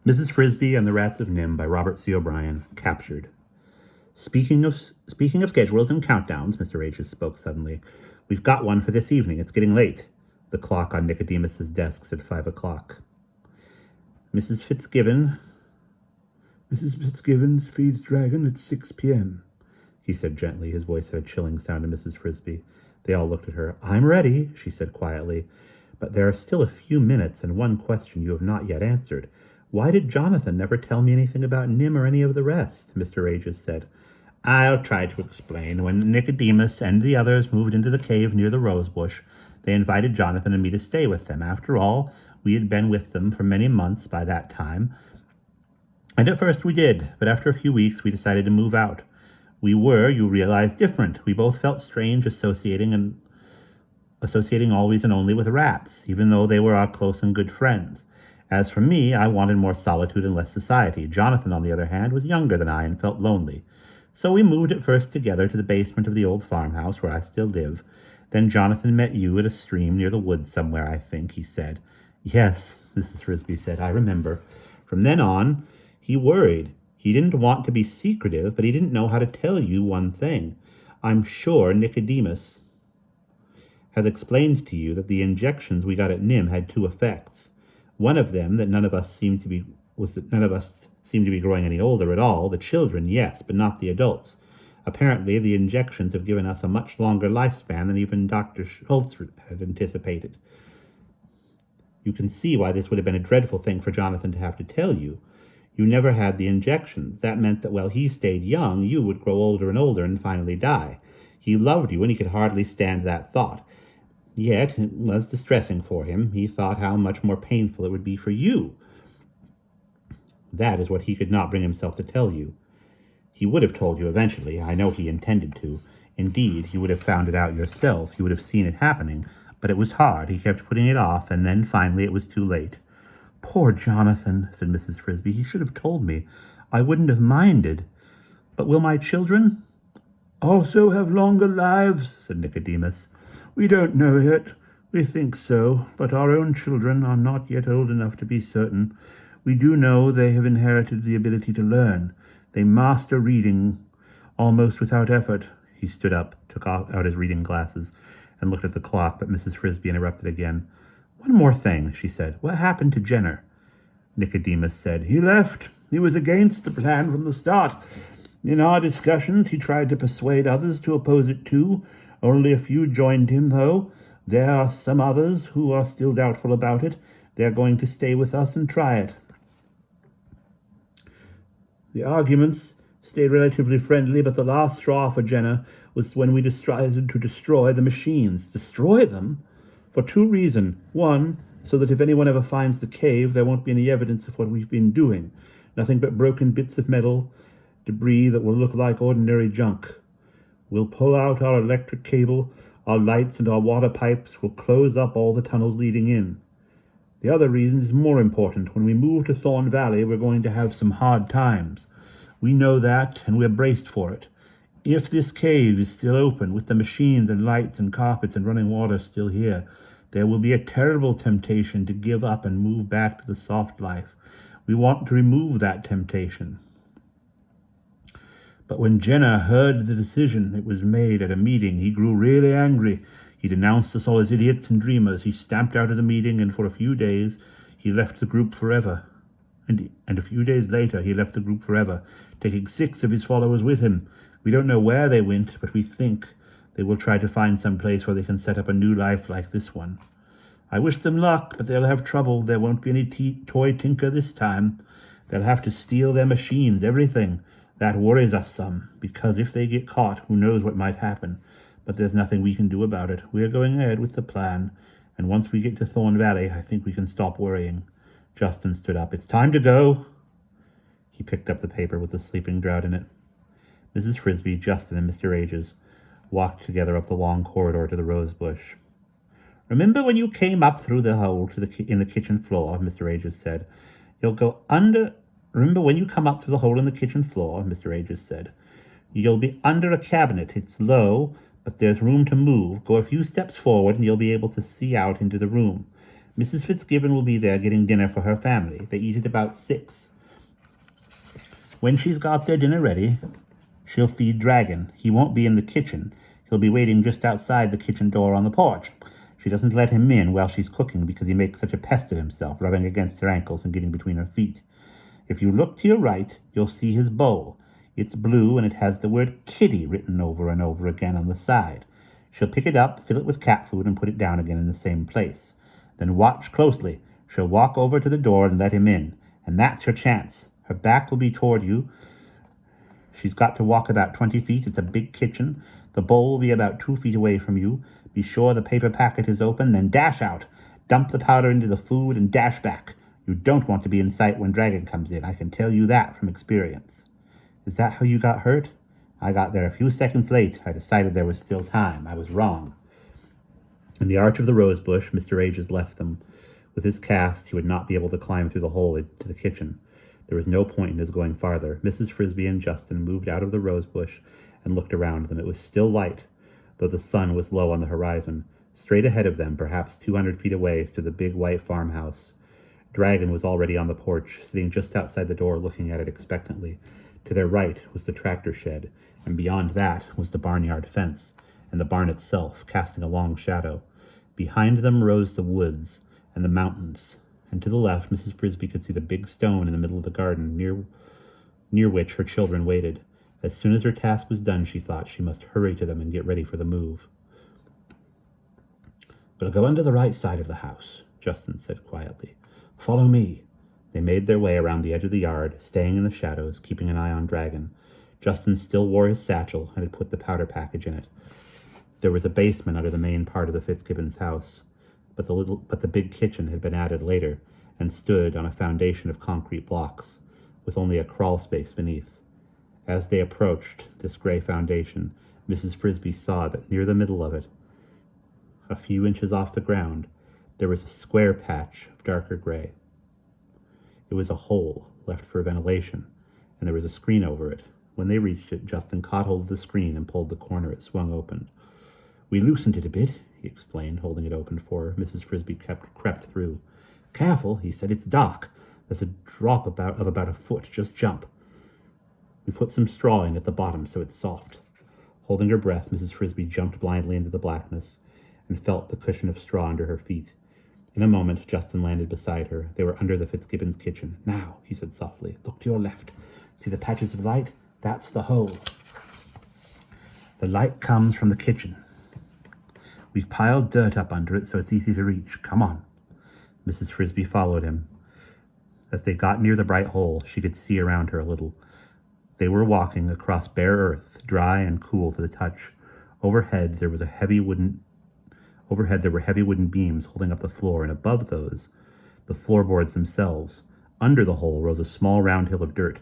Mrs. Frisby and the Rats of Nimh by Robert C. O'Brien, captured. Speaking of schedules and countdowns, Mr. Aegis spoke suddenly. We've got one for this evening. It's getting late. The clock on Nicodemus's desk said 5 o'clock. Mrs. Fitzgibbons feeds dragon at 6 p.m., he said gently. His voice had a chilling sound to Mrs. Frisby. They all looked at her. I'm ready, she said quietly. But there are still a few minutes and one question you have not yet answered. Why did Jonathan never tell me anything about Nim or any of the rest? Mr. Aegis said. I'll try to explain. When Nicodemus and the others moved into the cave near the rose bush, they invited Jonathan and me to stay with them. After all, we had been with them for many months by that time. And at first we did, but after a few weeks we decided to move out. We were, you realize, different. We both felt strange associating always and only with rats, even though they were our close and good friends. As for me, I wanted more solitude and less society. Jonathan, on the other hand, was younger than I and felt lonely. So we moved at first together to the basement of the old farmhouse where I still live. Then Jonathan met you at a stream near the woods somewhere, I think, he said. Yes, Mrs. Frisby said, I remember. From then on, he worried. He didn't want to be secretive, but he didn't know how to tell you one thing. I'm sure Nicodemus has explained to you that the injections we got at Nim had two effects. One of them, that none of us seemed to be growing any older at all. The children, yes, but not the adults. Apparently, the injections have given us a much longer lifespan than even Dr. Schultz had anticipated. You can see why this would have been a dreadful thing for Jonathan to have to tell you. You never had the injections. That meant that while he stayed young, you would grow older and older and finally die. He loved you, and he could hardly stand that thought. Yet it was distressing for him. He thought how much more painful it would be for you. That is what he could not bring himself to tell you. He would have told you eventually. I know he intended to. Indeed, you would have found it out yourself. You would have seen it happening. But it was hard. He kept putting it off, and then finally it was too late. Poor Jonathan, said Mrs. Frisby. He should have told me. I wouldn't have minded. But will my children also have longer lives? Said Nicodemus. We don't know yet. We think so, but our own children are not yet old enough to be certain. We do know they have inherited the ability to learn. They master reading almost without effort. He stood up, took out his reading glasses, and looked at the clock, but Mrs. Frisby interrupted again. One more thing, she said. What happened to Jenner? Nicodemus said. He left. He was against the plan from the start. In our discussions, he tried to persuade others to oppose it too. Only a few joined him, though. There are some others who are still doubtful about it. They're going to stay with us and try it. The arguments stayed relatively friendly, but the last straw for Jenner was when we decided to destroy the machines. Destroy them? For two reasons. One, so that if anyone ever finds the cave, there won't be any evidence of what we've been doing. Nothing but broken bits of metal, debris that will look like ordinary junk. We'll pull out our electric cable, our lights and our water pipes. We'll close up all the tunnels leading in. The other reason is more important. When we move to Thorn Valley, we're going to have some hard times. We know that, and we're braced for it. If this cave is still open, with the machines and lights and carpets and running water still here, there will be a terrible temptation to give up and move back to the soft life. We want to remove that temptation. But when Jenner heard the decision it was made at a meeting, he grew really angry. He denounced us all as idiots and dreamers. He stamped out of the meeting, and for a few days he left the group forever. And a few days later he left the group forever, taking 6 of his followers with him. We don't know where they went, but we think they will try to find some place where they can set up a new life like this one. I wish them luck, but they'll have trouble. There won't be any toy tinker this time. They'll have to steal their machines, everything. That worries us some, because if they get caught, who knows what might happen. But there's nothing we can do about it. We're going ahead with the plan, and once we get to Thorn Valley, I think we can stop worrying. Justin stood up. It's time to go. He picked up the paper with the sleeping draught in it. Mrs. Frisby, Justin, and Mr. Aegis walked together up the long corridor to the rose bush. Remember when you came up through the hole in the kitchen floor, Mr. Aegis said. Remember when you come up to the hole in the kitchen floor, Mr. Aegis said. You'll be under a cabinet. It's low, but there's room to move. Go a few steps forward and you'll be able to see out into the room. Mrs. Fitzgibbon will be there getting dinner for her family. They eat at about 6. When she's got their dinner ready, she'll feed Dragon. He won't be in the kitchen. He'll be waiting just outside the kitchen door on the porch. She doesn't let him in while she's cooking because he makes such a pest of himself, rubbing against her ankles and getting between her feet. If you look to your right, you'll see his bowl. It's blue and it has the word kitty written over and over again on the side. She'll pick it up, fill it with cat food, and put it down again in the same place. Then watch closely. She'll walk over to the door and let him in. And that's her chance. Her back will be toward you. She's got to walk about 20 feet. It's a big kitchen. The bowl will be about 2 feet away from you. Be sure the paper packet is open, then dash out. Dump the powder into the food and dash back. You don't want to be in sight when Dragon comes in. I can tell you that from experience. Is that how you got hurt? I got there a few seconds late. I decided there was still time. I was wrong. In the arch of the rose bush, Mr. Ages left them. With his cast, he would not be able to climb through the hole into the kitchen. There was no point in his going farther. Mrs. Frisby and Justin moved out of the rose bush and looked around them. It was still light, though the sun was low on the horizon. Straight ahead of them, perhaps 200 feet away, stood the big white farmhouse. Dragon was already on the porch, sitting just outside the door looking at it expectantly. To their right was the tractor shed, and beyond that was the barnyard fence, and the barn itself casting a long shadow. Behind them rose the woods and the mountains, and to the left Mrs. Frisby could see the big stone in the middle of the garden near which her children waited. As soon as her task was done, she thought she must hurry to them and get ready for the move. "We'll go under the right side of the house," Justin said quietly. "Follow me." They made their way around the edge of the yard, staying in the shadows, keeping an eye on Dragon. Justin still wore his satchel and had put the powder package in it. There was a basement under the main part of the Fitzgibbons' house, but the big kitchen had been added later and stood on a foundation of concrete blocks, with only a crawl space beneath. As they approached this gray foundation, Mrs. Frisby saw that near the middle of it, a few inches off the ground, there was a square patch of darker gray. It was a hole left for ventilation, and there was a screen over it. When they reached it, Justin caught hold of the screen and pulled the corner. It swung open. "We loosened it a bit," he explained, holding it open for her. Mrs. Frisby crept through. "Careful," he said. "It's dark. There's a drop of about a foot. Just jump." We put some straw in at the bottom so it's soft. Holding her breath, Mrs. Frisby jumped blindly into the blackness and felt the cushion of straw under her feet. In a moment, Justin landed beside her. They were under the Fitzgibbons' kitchen. "Now," he said softly, "look to your left. See the patches of light? That's the hole. The light comes from the kitchen. We've piled dirt up under it so it's easy to reach. Come on." Mrs. Frisby followed him. As they got near the bright hole, she could see around her a little. They were walking across bare earth, dry and cool to the touch. Overhead there were heavy wooden beams holding up the floor, and above those, the floorboards themselves. Under the hole rose a small round hill of dirt.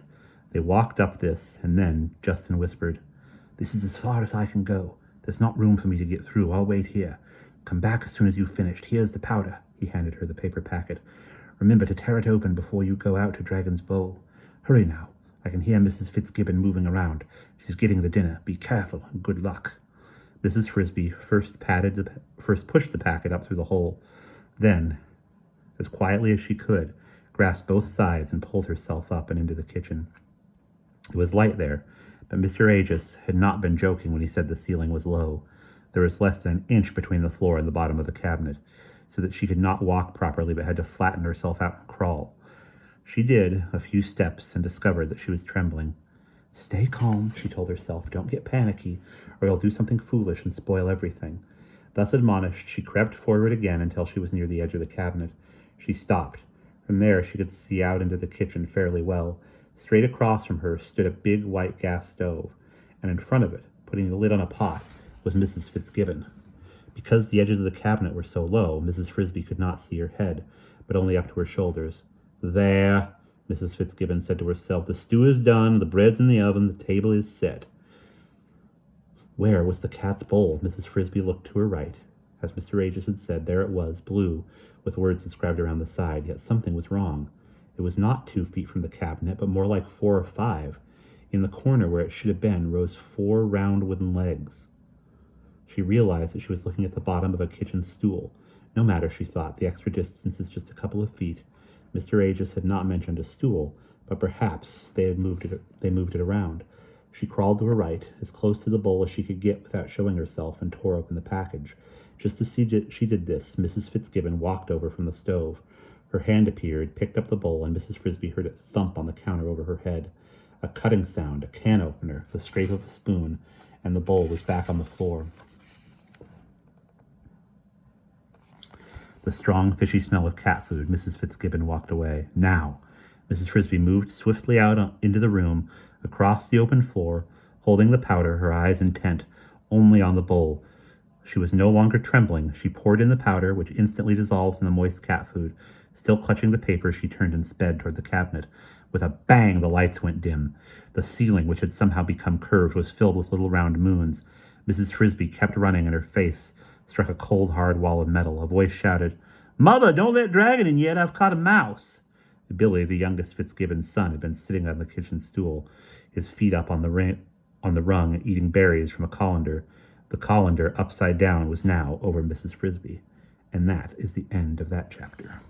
They walked up this, and then Justin whispered, "This is as far as I can go. There's not room for me to get through. I'll wait here. Come back as soon as you've finished. Here's the powder." He handed her the paper packet. "Remember to tear it open before you go out to Dragon's bowl. Hurry now. I can hear Mrs. Fitzgibbon moving around. She's getting the dinner. Be careful and good luck." Mrs. Frisby first pushed the packet up through the hole, then, as quietly as she could, grasped both sides and pulled herself up and into the kitchen. It was light there, but Mr. Aegis had not been joking when he said the ceiling was low. There was less than an inch between the floor and the bottom of the cabinet, so that she could not walk properly but had to flatten herself out and crawl. She did a few steps and discovered that she was trembling. "Stay calm," she told herself. "Don't get panicky, or you'll do something foolish and spoil everything." Thus admonished, she crept forward again until she was near the edge of the cabinet. She stopped. From there she could see out into the kitchen fairly well. Straight across from her stood a big white gas stove, and in front of it, putting the lid on a pot, was Mrs. Fitzgibbon. Because the edges of the cabinet were so low, Mrs. Frisby could not see her head, but only up to her shoulders. "There," Mrs. Fitzgibbon said to herself, "the stew is done, the bread's in the oven, the table is set." Where was the cat's bowl? Mrs. Frisby looked to her right. As Mr. Aegis had said, there it was, blue, with words inscribed around the side, yet something was wrong. It was not 2 feet from the cabinet, but more like 4 or 5. In the corner where it should have been rose 4 round wooden legs. She realized that she was looking at the bottom of a kitchen stool. No matter, she thought. The extra distance is just a couple of feet. Mr. Aegis had not mentioned a stool, but perhaps they moved it around. She crawled to her right, as close to the bowl as she could get without showing herself, and tore open the package. Just as she did this, Mrs. Fitzgibbon walked over from the stove. Her hand appeared, picked up the bowl, and Mrs. Frisby heard it thump on the counter over her head. A cutting sound, a can opener, the scrape of a spoon, and the bowl was back on the floor. The strong, fishy smell of cat food. Mrs. Fitzgibbon walked away. Now! Mrs. Frisby moved swiftly out into the room, across the open floor, holding the powder, her eyes intent only on the bowl. She was no longer trembling. She poured in the powder, which instantly dissolved in the moist cat food. Still clutching the paper, she turned and sped toward the cabinet. With a bang, the lights went dim. The ceiling, which had somehow become curved, was filled with little round moons. Mrs. Frisby kept running, and her face struck a cold, hard wall of metal. A voice shouted, "Mother, don't let Dragon in yet. I've caught a mouse." Billy, the youngest Fitzgibbon's son, had been sitting on the kitchen stool, his feet up on the rung, eating berries from a colander. The colander, upside down, was now over Mrs. Frisby. And that is the end of that chapter.